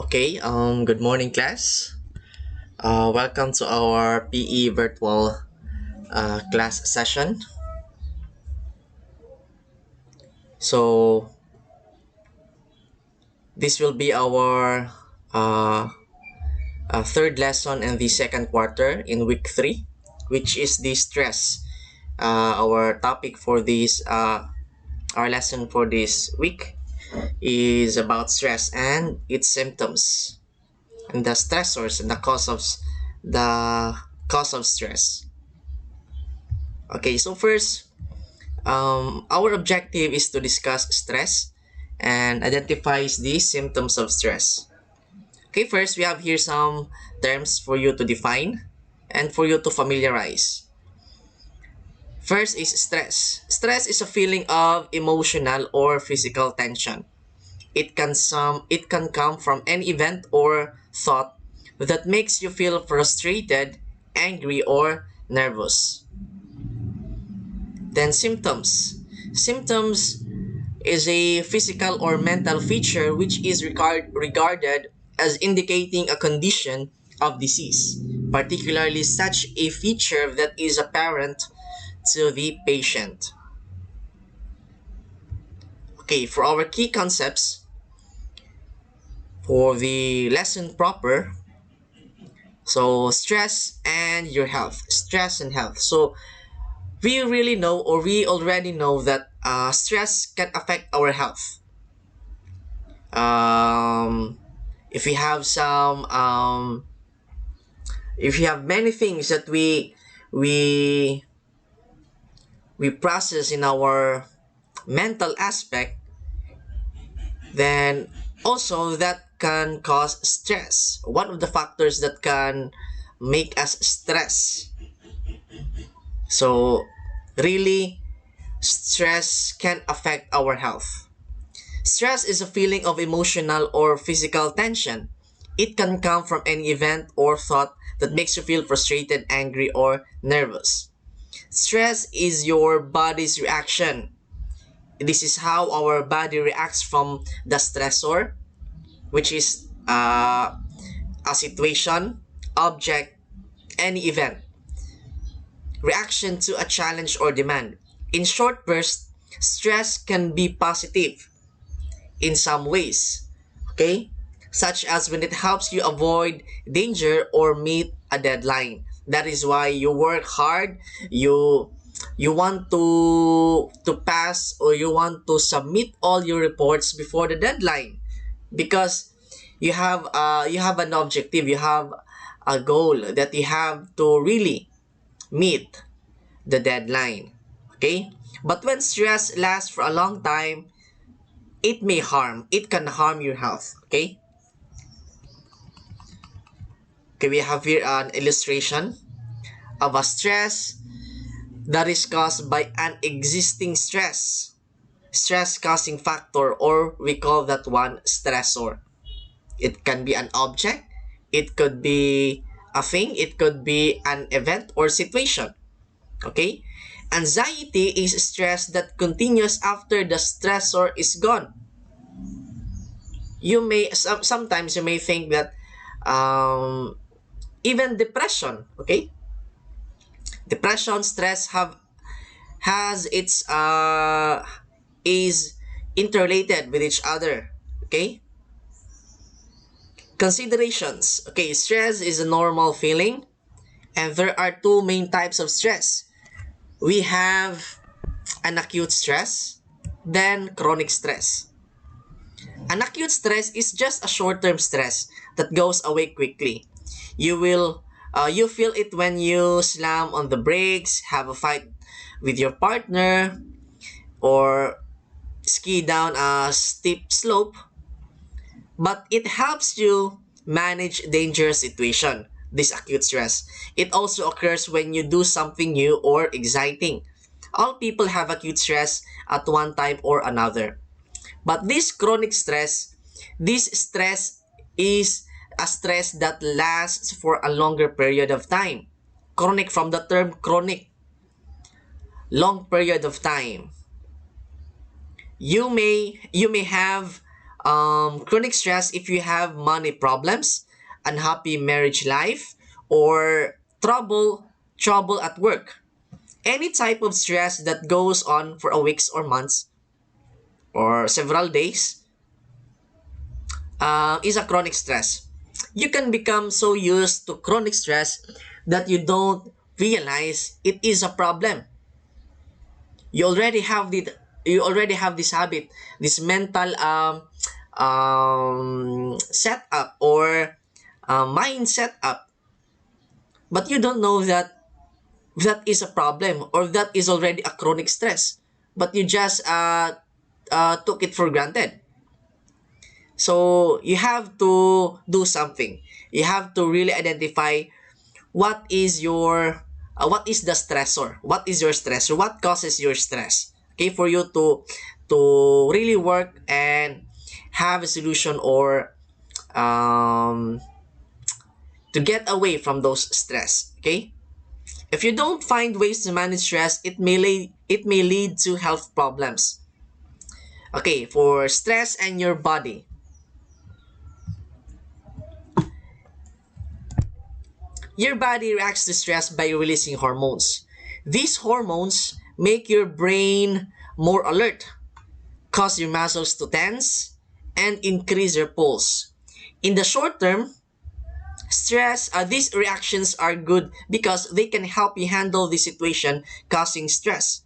Okay, good morning, class. Welcome to our PE virtual class session. So, this will be our uh, third lesson in the second quarter in week 3, which is the stress. Our topic for this, our lesson for this week is about stress and its symptoms and the stressors and the cause of stress. Okay, so first, our objective is to discuss stress and identifies the symptoms of stress. Okay, first we have here some terms for you to define and for you to familiarize. First is stress. Stress is a feeling of emotional or physical tension. It can come from any event or thought that makes you feel frustrated, angry, or nervous. Then symptoms. Symptoms is a physical or mental feature which is regarded as indicating a condition of disease, particularly such a feature that is apparent to the patient. Okay, for our key concepts for the lesson proper, so stress and your health, stress and health. So we really know or we already know that stress can affect our health. Um, if we have some if we have many things that we we process in our mental aspect, then also that can cause stress. One of the factors that can make us stress. So really, stress can affect our health. Stress is a feeling of emotional or physical tension. It can come from any event or thought that makes you feel frustrated, angry, or nervous. Stress is your body's reaction. This is how our body reacts from the stressor, which is a situation, object, any event. Reaction to a challenge or demand. In short bursts, stress can be positive in some ways, okay? Such as when it helps you avoid danger or meet a deadline. That is why you work hard, you want to pass or you want to submit all your reports before the deadline because you have an objective, you have a goal that you have to really meet the deadline. Okay? But when stress lasts for a long time, it can harm your health. Okay? Okay, we have here an illustration of a stress that is caused by an existing stress causing factor, or we call that one stressor. It can be an object, it could be a thing, it could be an event or situation. Okay? Anxiety is stress that continues after the stressor is gone. Sometimes you may think that um, even depression, okay? Depression, stress has its is interrelated with each other. Okay? Considerations. Okay, stress is a normal feeling, and there are two main types of stress. We have an acute stress, then chronic stress. An acute stress is just a short-term stress that goes away quickly. You feel it when you slam on the brakes, have a fight with your partner, or ski down a steep slope, but it helps you manage dangerous situation. This acute stress. It also occurs when you do something new or exciting. All people have acute stress at one time or another. But this stress is a stress that lasts for a longer period of time. Chronic, from the term chronic, long period of time. You may have Chronic stress if you have money problems, unhappy marriage life, or trouble at work. Any type of stress that goes on for a weeks or months or several days is a chronic stress. You can become so used to chronic stress that you don't realize it is a problem. You already have this habit, this mental setup or mind setup, but you don't know that that is a problem or that is already a chronic stress, but you just took it for granted. So you have to do something. You have to really identify what is your what is the stressor, what is your stressor, what causes your stress, okay, for you to really work and have a solution or um, to get away from those stress, okay. If you don't find ways to manage stress, it may lead to health problems. Okay, for stress and your body, your body reacts to stress by releasing hormones. These hormones make your brain more alert, cause your muscles to tense, and increase your pulse. In the short term, these reactions are good because they can help you handle the situation causing stress.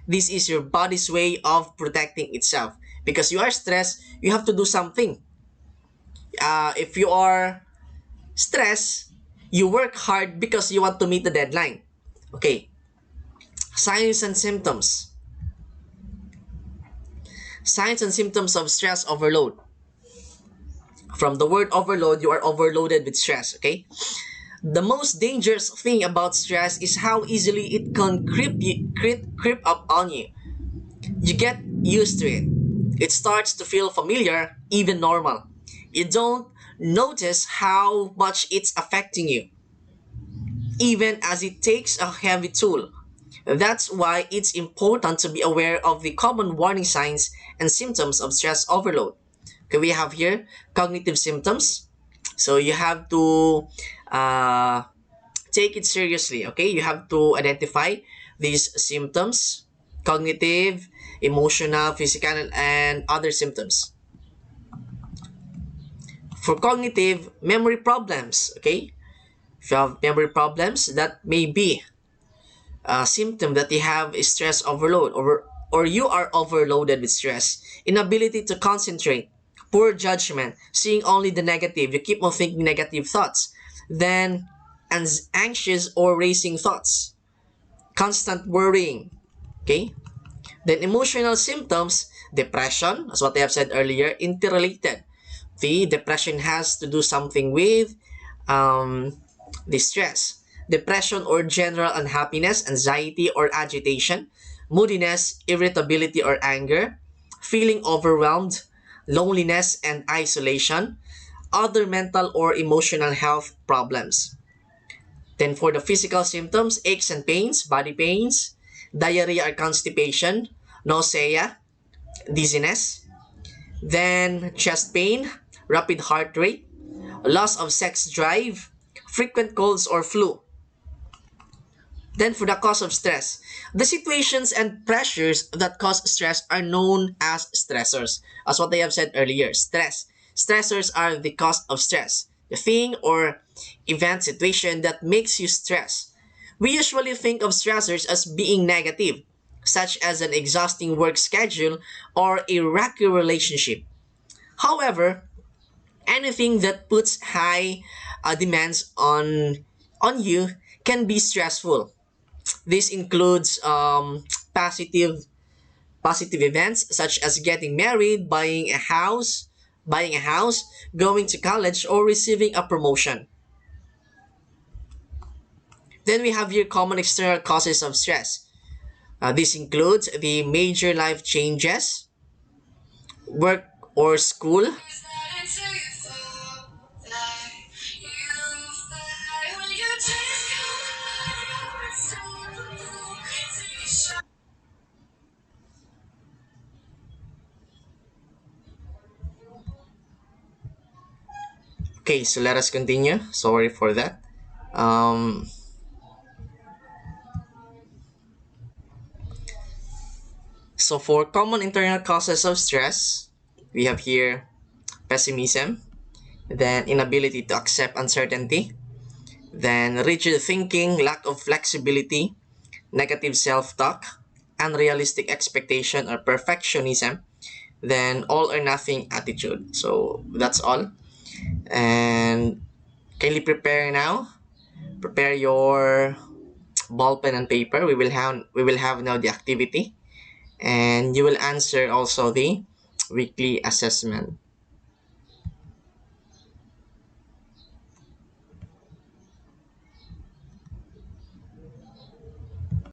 This is your body's way of protecting itself. Because you are stressed, you have to do something. If you are stressed, you work hard because you want to meet the deadline. Okay, signs and symptoms. Signs and symptoms of stress overload. From the word overload, you are overloaded with stress, okay? The most dangerous thing about stress is how easily it can creep up on you. You get used to it. It starts to feel familiar, even normal. You don't notice how much it's affecting you, even as it takes a heavy toll. That's why it's important to be aware of the common warning signs and symptoms of stress overload. Okay, we have here cognitive symptoms. So you have to uh, take it seriously. Okay, you have to identify these symptoms: cognitive, emotional, physical, and other symptoms. For cognitive, memory problems. Okay, if you have memory problems, that may be a symptom that you have is stress overload, or you are overloaded with stress. Inability to concentrate, poor judgment, seeing only the negative, you keep on thinking negative thoughts, then anxious or racing thoughts, constant worrying, okay. Then emotional symptoms, depression, as what I have said earlier, interrelated. The depression has to do something with um, the stress. Depression or general unhappiness, anxiety or agitation, moodiness, irritability or anger, feeling overwhelmed, loneliness and isolation, other mental or emotional health problems. Then for the physical symptoms, aches and pains, body pains, diarrhea or constipation, nausea, dizziness, then chest pain, rapid heart rate, loss of sex drive, frequent colds or flu. Then for the cause of stress, the situations and pressures that cause stress are known as stressors. As what I have said earlier, stressors are the cause of stress. The thing or event situation that makes you stress. We usually think of stressors as being negative, such as an exhausting work schedule or a rocky relationship. However, anything that puts high demands on you can be stressful. This includes positive events such as getting married, buying a house, going to college, or receiving a promotion. Then we have your common external causes of stress. This includes the major life changes, work or school, Okay, so let us continue. Sorry for that. Um, so for common internal causes of stress, we have here pessimism, then inability to accept uncertainty, then rigid thinking, lack of flexibility, negative self-talk, unrealistic expectation or perfectionism, then all or nothing attitude. So that's all. And kindly prepare now. Prepare your ball pen and paper. We will have now the activity, and you will answer also the weekly assessment.